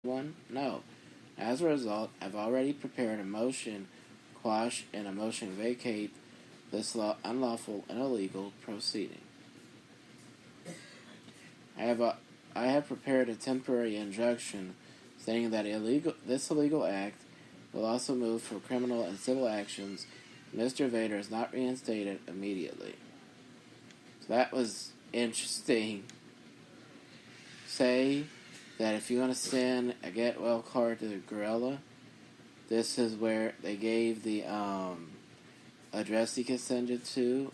one? No. As a result, I've already prepared a motion quash and a motion vacate this unlawful and illegal proceeding. I have prepared a temporary injunction stating that this illegal act will also move for criminal and civil actions if Mr. Vader is not reinstated immediately. So that was interesting. Say that if you want to send a get well card to the gorilla, this is where they gave the address you can send it to,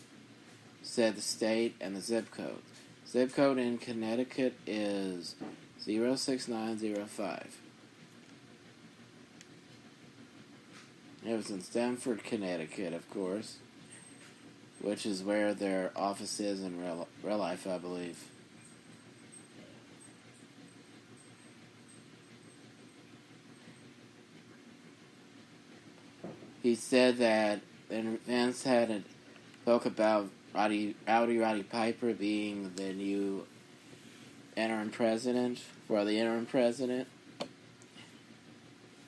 said the state and the zip code. Zip code in Connecticut is 06905. It was in Stamford, Connecticut, of course, which is where their office is in real life, I believe. He said that Vince had spoke about Roddy Piper being the new interim president, for the interim president.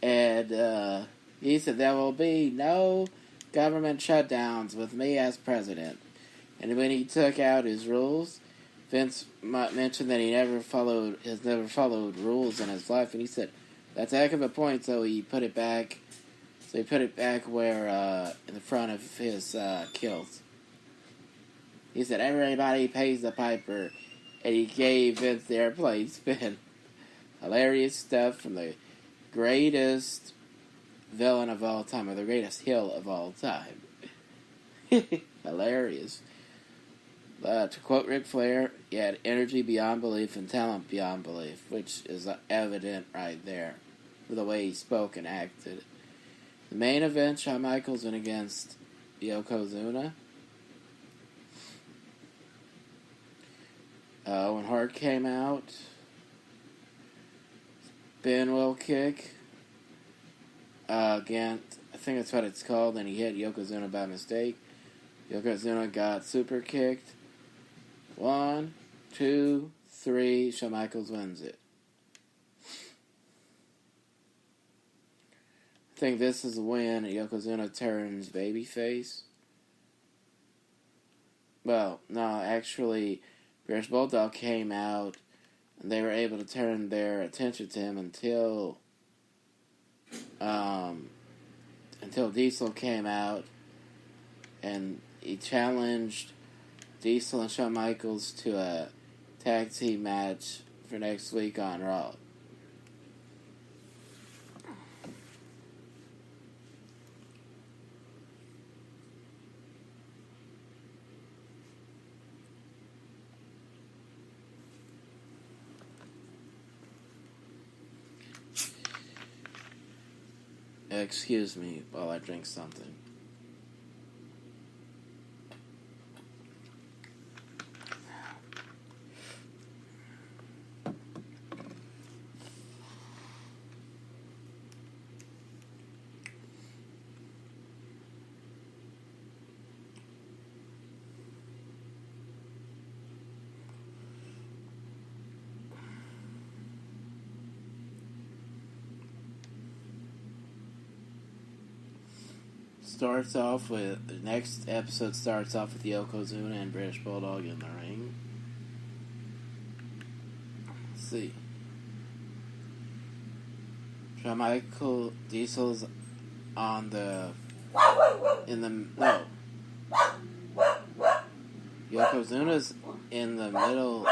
And he said there will be no government shutdowns with me as president. And when he took out his rules, Vince mentioned that he has never followed rules in his life, and he said that's a heck of a point. So he put it back. So he put it back where in the front of his kilts. He said everybody pays the piper, and he gave Vince the airplane spin. Hilarious stuff from the greatest villain of all time, or the greatest heel of all time. Hilarious. To quote Ric Flair, he had energy beyond belief and talent beyond belief, which is evident right there with the way he spoke and acted. The main event, Shawn Michaels went against Yokozuna. When Hart came out, Benwell kick. Again, I think that's what it's called, and he hit Yokozuna by mistake. Yokozuna got super kicked. 1, 2, 3, Shawn Michaels wins it. I think this is when Yokozuna turns babyface. Well, no, actually, British Bulldog came out, and they were able to turn their attention to him until Diesel came out, and he challenged Diesel and Shawn Michaels to a tag team match for next week on Raw. Excuse me while I drink something. The next episode starts off with Yokozuna and British Bulldog in the ring. Let's see. Shawn Michaels, Diesel's Yokozuna's in the middle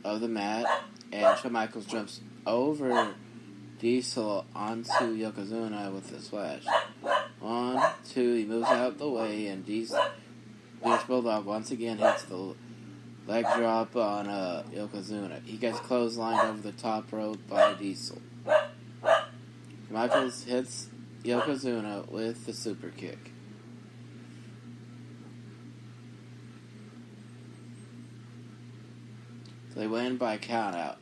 of the mat, and Shawn Michaels jumps over Diesel onto Yokozuna with a splash. 1, 2, he moves out the way, and British Bulldog once again hits the leg drop on Yokozuna. He gets clotheslined over the top rope by Diesel. Michaels hits Yokozuna with the super kick. So they win by count out.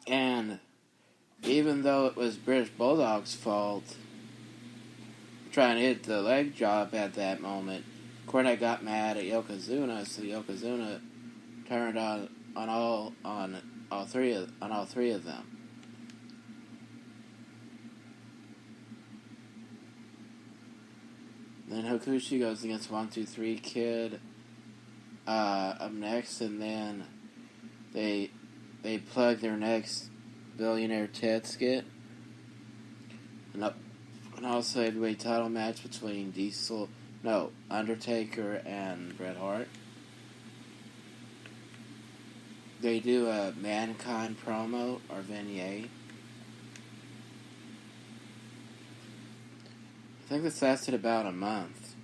And even though it was British Bulldog's fault trying to hit the leg drop at that moment, Cornette got mad at Yokozuna, so Yokozuna turned on all three of them. Then Hakushi goes against 1-2-3 Kid up next, and then they plug their next Billionaire Ted skit. And also heavyweight title match between Undertaker and Bret Hart. They do a Mankind promo or vignette. I think this lasted about a month.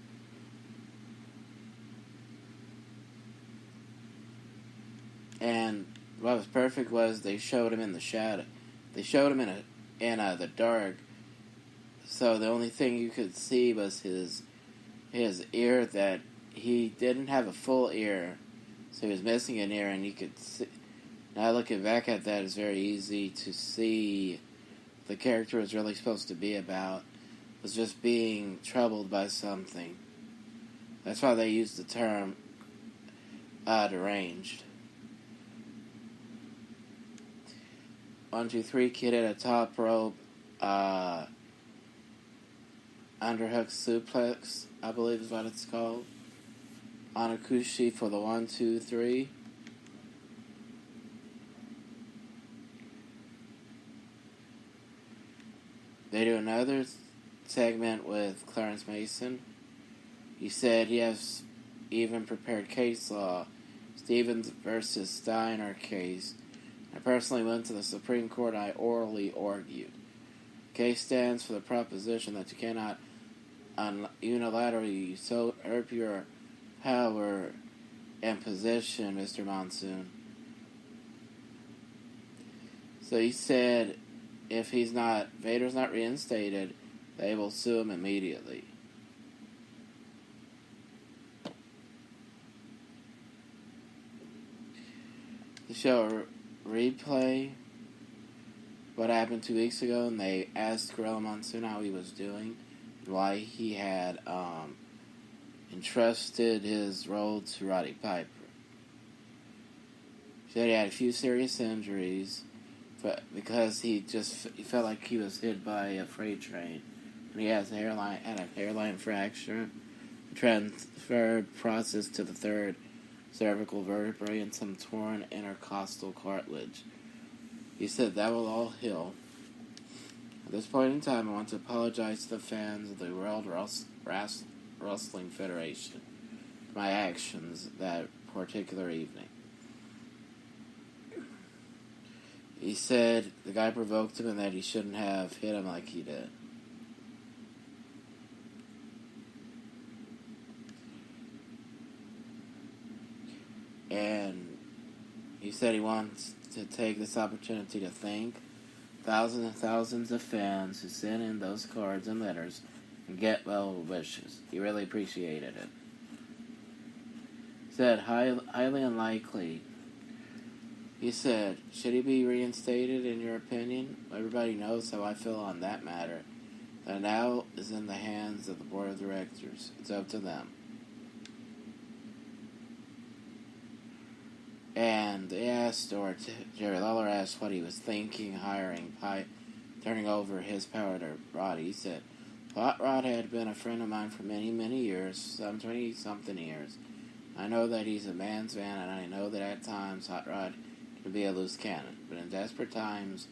And what was perfect was they showed him in the shadow. They showed him in the dark. So the only thing you could see was his ear, that he didn't have a full ear. So he was missing an ear, and you could see. Now looking back at that, it's very easy to see the character was really supposed to be about was just being troubled by something. That's why they used the term deranged. 1-2-3 Kid at a top rope underhook suplex, I believe is what it's called, on Hakushi for the 1-2-3. They do another segment with Clarence Mason. He said he has even prepared case law, Stevens versus Steiner case. I personally went to the Supreme Court and I orally argued. Case stands for the proposition that you cannot unilaterally usurp your power and position, Mr. Monsoon. So he said if Vader's not reinstated, they will sue him immediately. The show replay what happened 2 weeks ago, and they asked Gorilla Monsoon how he was doing, and why he had entrusted his role to Roddy Piper. He said he had a few serious injuries, but because he felt like he was hit by a freight train, and he had a hairline fracture, transferred process to the third cervical vertebrae, and some torn intercostal cartilage. He said that will all heal. At this point in time, I want to apologize to the fans of the World Wrestling Federation for my actions that particular evening. He said the guy provoked him and that he shouldn't have hit him like he did. And he said he wants to take this opportunity to thank thousands and thousands of fans who sent in those cards and letters and get well wishes. He really appreciated it. He said, highly unlikely. He said, should he be reinstated in your opinion? Everybody knows how I feel on that matter. That now is in the hands of the board of directors. It's up to them. And they asked, or Jerry Lawler asked what he was thinking, hiring turning over his power to Roddy. He said, Hot Rod had been a friend of mine for many, many years, some 20-something years. I know that he's a man's man, and I know that at times Hot Rod can be a loose cannon. But in desperate times,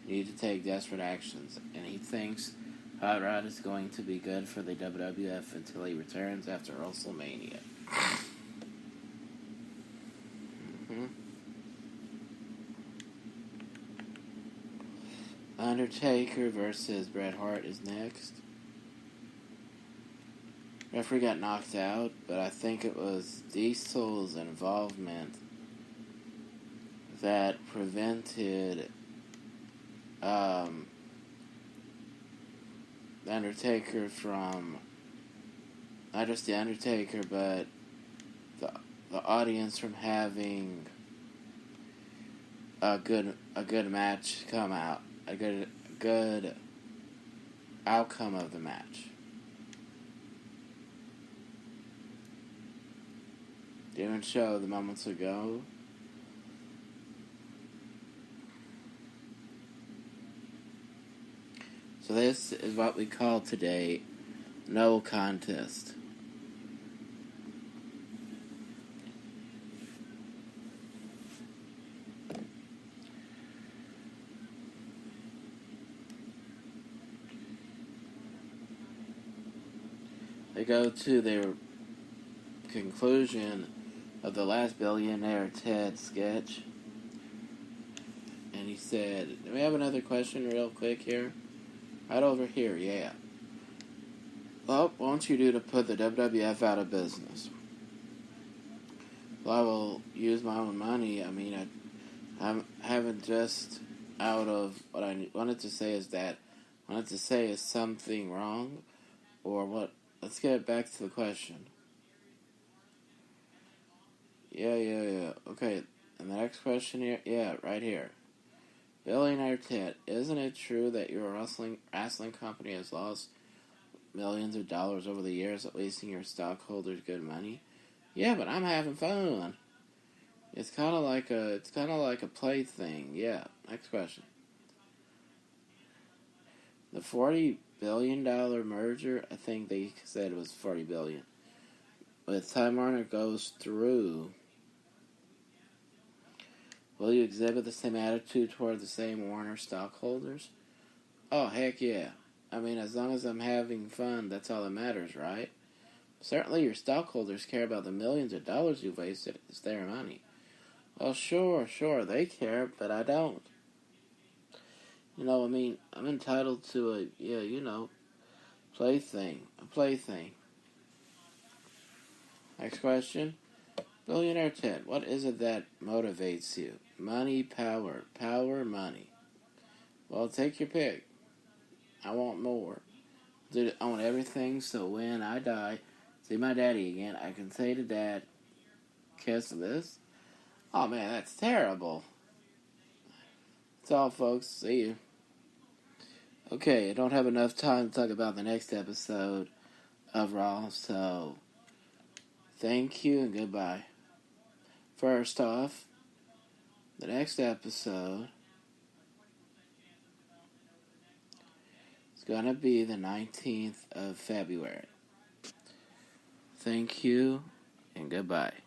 you need to take desperate actions. And he thinks Hot Rod is going to be good for the WWF until he returns after WrestleMania. Undertaker versus Bret Hart is next. Referee got knocked out, but I think it was Diesel's involvement that prevented the Undertaker from, not just the Undertaker, but the audience from having a good match come out. a good outcome of the match. Didn't show the moments ago. So this is what we call today no contest. They go to their conclusion of the last Billionaire Ted sketch. And he said, do we have another question real quick here? Right over here, yeah. What won't you do to put the WWF out of business? Well, I will use my own money. I mean, I haven't just out of what I wanted to say is that I wanted to say is something wrong or what. Let's get back to the question. Yeah. Okay, and the next question here, yeah, right here. Billionaire Ted, isn't it true that your wrestling company has lost millions of dollars over the years at wasting your stockholders' good money? Yeah, but I'm having fun. It's kind of like a plaything. Yeah. Next question. The $40 billion merger, I think they said it was $40 billion. With Time Warner goes through, will you exhibit the same attitude toward the same Warner stockholders? Oh, heck yeah. I mean, as long as I'm having fun, that's all that matters, right? Certainly your stockholders care about the millions of dollars you've wasted. It's their money. Well, sure, they care, but I don't. I mean, I'm entitled to a plaything. Next question. Billionaire Ted, what is it that motivates you? Money, power. Power, money. Well, take your pick. I want more. Dude, I want everything so when I die, see my daddy again, I can say to Dad, kiss this. Oh man, that's terrible. That's all, folks. See you. Okay, I don't have enough time to talk about the next episode of Raw, so thank you and goodbye. First off, the next episode is going to be the 19th of February. Thank you and goodbye.